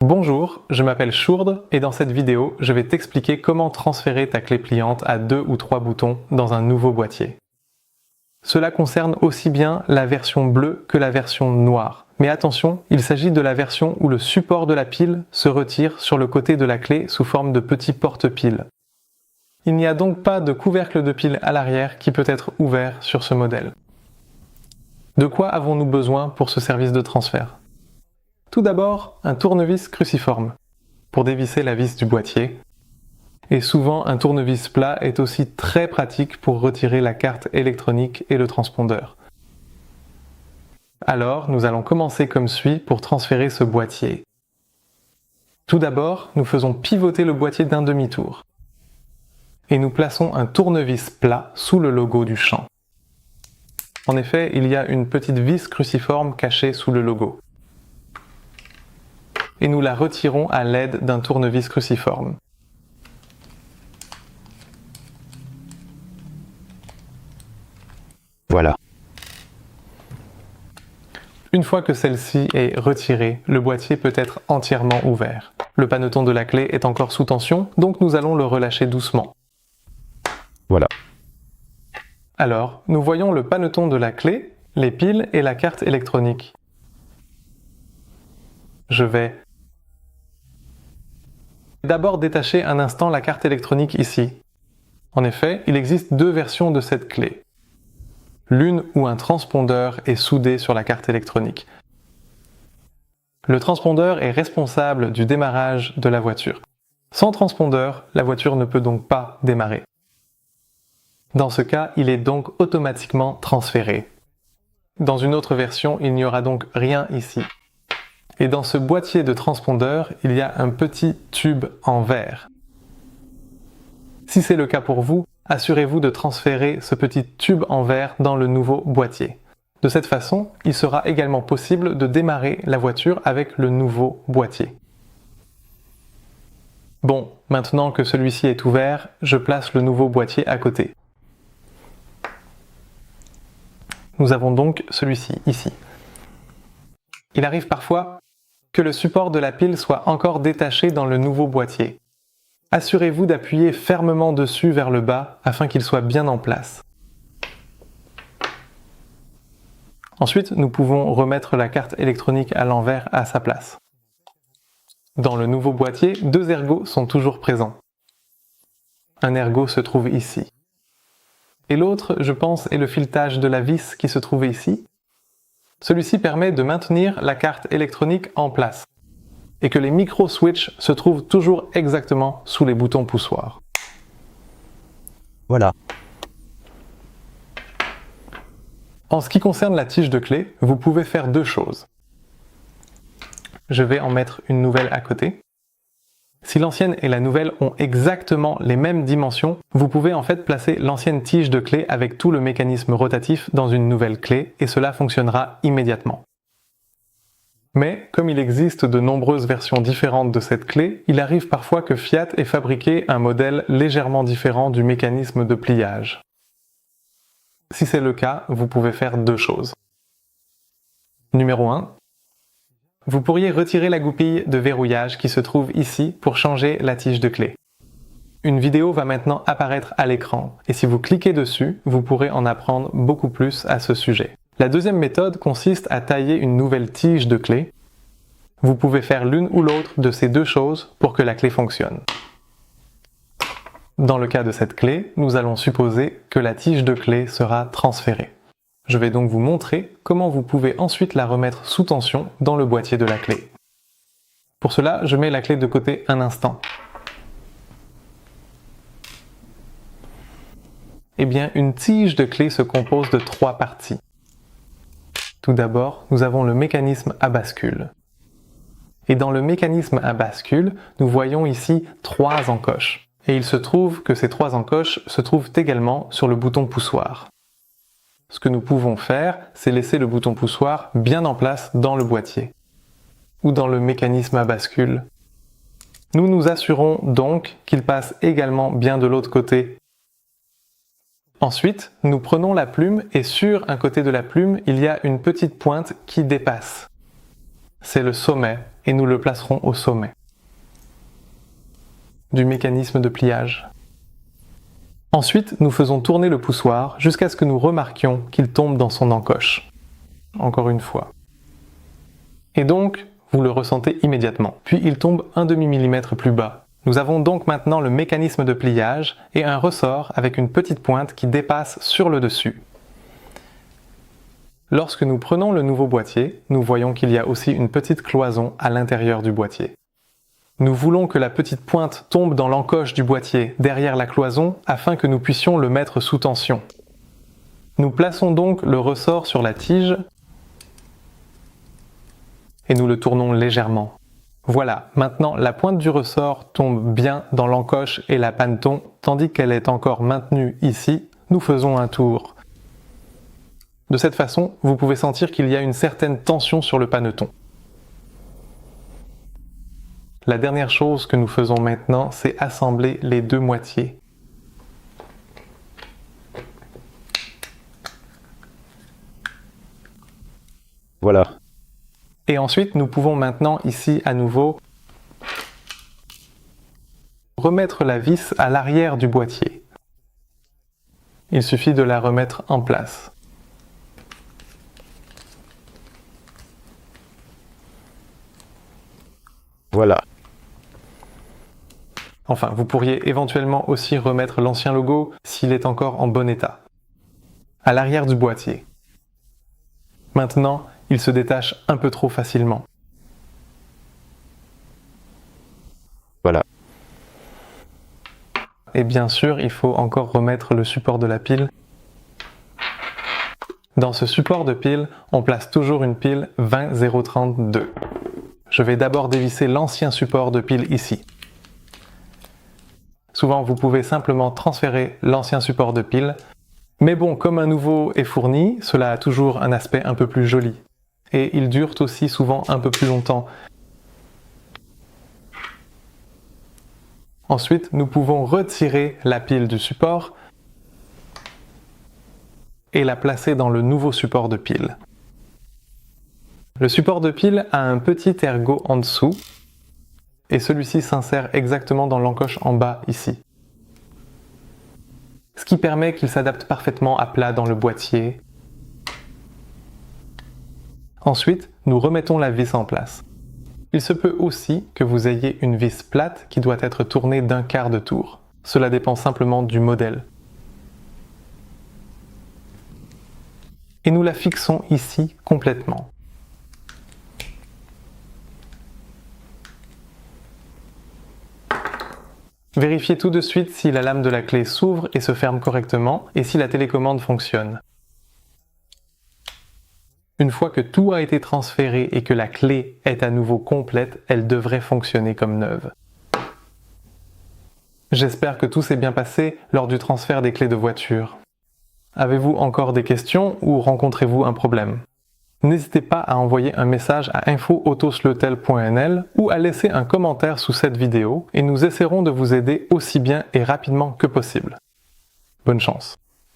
Bonjour, je m'appelle Shurd et dans cette vidéo, je vais t'expliquer comment transférer ta clé pliante à 2 ou 3 boutons dans un nouveau boîtier. Cela concerne aussi bien la version bleue que la version noire. Mais attention, il s'agit de la version où le support de la pile se retire sur le côté de la clé sous forme de petits porte-piles. Il n'y a donc pas de couvercle de pile à l'arrière qui peut être ouvert sur ce modèle. De quoi avons-nous besoin pour ce service de transfert ? Tout d'abord, un tournevis cruciforme, pour dévisser la vis du boîtier. Et souvent, un tournevis plat est aussi très pratique pour retirer la carte électronique et le transpondeur. Alors, nous allons commencer comme suit pour transférer ce boîtier. Tout d'abord, nous faisons pivoter le boîtier d'un demi-tour. Et nous plaçons un tournevis plat sous le logo du champ. En effet, il y a une petite vis cruciforme cachée sous le logo. Et nous la retirons à l'aide d'un tournevis cruciforme. Voilà. Une fois que celle-ci est retirée, le boîtier peut être entièrement ouvert. Le paneton de la clé est encore sous tension, donc nous allons le relâcher doucement. Voilà. Alors, nous voyons le paneton de la clé, les piles et la carte électronique. Je vais d'abord détacher un instant la carte électronique ici. En effet, il existe deux versions de cette clé. L'une où un transpondeur est soudé sur la carte électronique. Le transpondeur est responsable du démarrage de la voiture. Sans transpondeur, la voiture ne peut donc pas démarrer. Dans ce cas, il est donc automatiquement transféré. Dans une autre version, il n'y aura donc rien ici. Et dans ce boîtier de transpondeur, il y a un petit tube en verre. Si c'est le cas pour vous, assurez-vous de transférer ce petit tube en verre dans le nouveau boîtier. De cette façon, il sera également possible de démarrer la voiture avec le nouveau boîtier. Bon, maintenant que celui-ci est ouvert, je place le nouveau boîtier à côté. Nous avons donc celui-ci ici. Il arrive parfois que le support de la pile soit encore détaché dans le nouveau boîtier. Assurez-vous d'appuyer fermement dessus vers le bas afin qu'il soit bien en place. Ensuite, nous pouvons remettre la carte électronique à l'envers à sa place. Dans le nouveau boîtier, deux ergots sont toujours présents. Un ergot se trouve ici. Et l'autre, je pense, est le filetage de la vis qui se trouvait ici. Celui-ci permet de maintenir la carte électronique en place et que les micro-switches se trouvent toujours exactement sous les boutons poussoirs. Voilà. En ce qui concerne la tige de clé, vous pouvez faire deux choses. Je vais en mettre une nouvelle à côté. Si l'ancienne et la nouvelle ont exactement les mêmes dimensions, vous pouvez en fait placer l'ancienne tige de clé avec tout le mécanisme rotatif dans une nouvelle clé et cela fonctionnera immédiatement. Mais, comme il existe de nombreuses versions différentes de cette clé, il arrive parfois que Fiat ait fabriqué un modèle légèrement différent du mécanisme de pliage. Si c'est le cas, vous pouvez faire deux choses. Numéro 1. Vous pourriez retirer la goupille de verrouillage qui se trouve ici pour changer la tige de clé. Une vidéo va maintenant apparaître à l'écran et si vous cliquez dessus, vous pourrez en apprendre beaucoup plus à ce sujet. La deuxième méthode consiste à tailler une nouvelle tige de clé. Vous pouvez faire l'une ou l'autre de ces deux choses pour que la clé fonctionne. Dans le cas de cette clé, nous allons supposer que la tige de clé sera transférée. Je vais donc vous montrer comment vous pouvez ensuite la remettre sous tension dans le boîtier de la clé. Pour cela, je mets la clé de côté un instant. Eh bien, une tige de clé se compose de trois parties. Tout d'abord, nous avons le mécanisme à bascule. Et dans le mécanisme à bascule, nous voyons ici trois encoches. Et il se trouve que ces trois encoches se trouvent également sur le bouton poussoir. Ce que nous pouvons faire, c'est laisser le bouton poussoir bien en place dans le boîtier ou dans le mécanisme à bascule. Nous nous assurons donc qu'il passe également bien de l'autre côté. Ensuite, nous prenons la plume et sur un côté de la plume, il y a une petite pointe qui dépasse. c'est le sommet et nous le placerons au sommet du mécanisme de pliage. Ensuite, nous faisons tourner le poussoir jusqu'à ce que nous remarquions qu'il tombe dans son encoche. Encore une fois. Et donc, vous le ressentez immédiatement. Puis il tombe 1/2 millimètre plus bas. Nous avons donc maintenant le mécanisme de pliage et un ressort avec une petite pointe qui dépasse sur le dessus. Lorsque nous prenons le nouveau boîtier, nous voyons qu'il y a aussi une petite cloison à l'intérieur du boîtier. Nous voulons que la petite pointe tombe dans l'encoche du boîtier, derrière la cloison, afin que nous puissions le mettre sous tension. Nous plaçons donc le ressort sur la tige et nous le tournons légèrement. Voilà, maintenant la pointe du ressort tombe bien dans l'encoche et la paneton, tandis qu'elle est encore maintenue ici. Nous faisons un tour. De cette façon, vous pouvez sentir qu'il y a une certaine tension sur le paneton. La dernière chose que nous faisons maintenant, c'est assembler les deux moitiés. Voilà. Et ensuite, nous pouvons maintenant ici à nouveau remettre la vis à l'arrière du boîtier. Il suffit de la remettre en place. Voilà. Enfin, vous pourriez éventuellement aussi remettre l'ancien logo s'il est encore en bon état. À l'arrière du boîtier. Maintenant, il se détache un peu trop facilement. Voilà. Et bien sûr, il faut encore remettre le support de la pile. Dans ce support de pile, on place toujours une pile 20032. Je vais d'abord dévisser l'ancien support de pile ici. Souvent, vous pouvez simplement transférer l'ancien support de pile. Mais bon, comme un nouveau est fourni, cela a toujours un aspect un peu plus joli. Et ils durent aussi souvent un peu plus longtemps. Ensuite, nous pouvons retirer la pile du support et la placer dans le nouveau support de pile. Le support de pile a un petit ergot en dessous et celui-ci s'insère exactement dans l'encoche en bas ici. Ce qui permet qu'il s'adapte parfaitement à plat dans le boîtier. Ensuite, nous remettons la vis en place. Il se peut aussi que vous ayez une vis plate qui doit être tournée d'1/4 de tour. Cela dépend simplement du modèle. Et nous la fixons ici complètement. Vérifiez tout de suite si la lame de la clé s'ouvre et se ferme correctement et si la télécommande fonctionne. Une fois que tout a été transféré et que la clé est à nouveau complète, elle devrait fonctionner comme neuve. J'espère que tout s'est bien passé lors du transfert des clés de voiture. Avez-vous encore des questions ou rencontrez-vous un problème? N'hésitez pas à envoyer un message à info-autosletel.nl ou à laisser un commentaire sous cette vidéo et nous essaierons de vous aider aussi bien et rapidement que possible. Bonne chance!